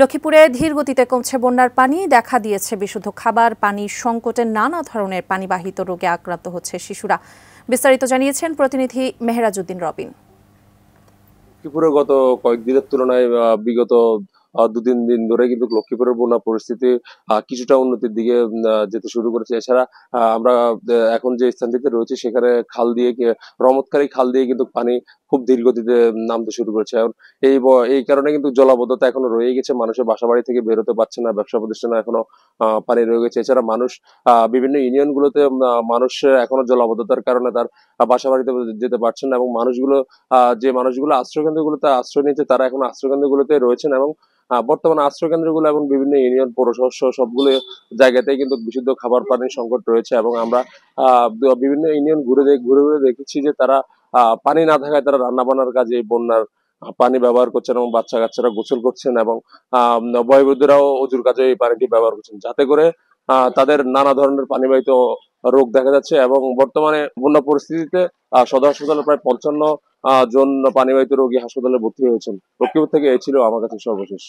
লক্ষ্মীপুরে ধীর গতিতে কমছে বন্যার পানি, দেখা দিয়েছে বিশুদ্ধ খাবার পানির সংকটে নানা ধরনের পানিবাহিত রোগে আক্রান্ত হচ্ছে শিশুরা। বিস্তারিত জানিয়েছেন প্রতিনিধি মেহেরাজউদ্দিন রবিন। লক্ষ্মীপুরে গত কয়েকদিনের তুলনায় বিগত ২-৩ দিন ধরে কিন্তু লক্ষ্মীপুরের বন্যা পরিস্থিতি কিছুটা উন্নতির দিকে যেতে শুরু করেছে। এছাড়া আমরা এখন যে স্থানটিতে রয়েছে সেখানে খাল দিয়ে রমৎকারী খাল দিয়ে কিন্তু পানি খুব ধীর গতিতে নামতে শুরু করেছে। এখন এই কারণে কিন্তু জলাবদ্ধতা এখনো রয়ে গেছে, মানুষের বাসাবাড়ি থেকে বেরোতে পারছে না, ব্যবসা প্রতিষ্ঠানে এখনো পানি রয়ে গেছে। এছাড়া মানুষ বিভিন্ন ইউনিয়ন গুলোতে মানুষ এখনো জলাবদ্ধতার কারণে তার বাসাবাড়িতে যেতে পারছেন না, এবং যে মানুষগুলো আশ্রয়কেন্দ্রগুলোতে আশ্রয় নিচ্ছে তারা এখন আশ্রয়কেন্দ্রগুলোতে রয়েছেন, এবং বর্তমানে আশ্রয়কেন্দ্রগুলো এবং বিভিন্ন ইউনিয়ন পৌরসভা সবগুলো জায়গাতেই কিন্তু বিশুদ্ধ খাবার পানির সংকট রয়েছে। এবং আমরা বিভিন্ন ইউনিয়ন ঘুরে ঘুরে দেখেছি যে তারা পানি না থাকায় তারা রান্না বান্নার কাজে এই বন্যার পানি ব্যবহার করছেন, এবং বাচ্চা কাচ্চারা গোসল করছেন, এবং বয়োবৃদ্ধরাও অজুর কাজে এই পানিটি ব্যবহার করছেন, যাতে করে তাদের নানা ধরনের পানিবাহিত রোগ দেখা যাচ্ছে। এবং বর্তমানে বন্যা পরিস্থিতিতে সদর হাসপাতালে প্রায় ৫৫ জন পানিবাহিত রোগী হাসপাতালে ভর্তি হয়েছেন। লক্ষ্মীপুর থেকে এই ছিল আমার কাছে সর্বশেষ।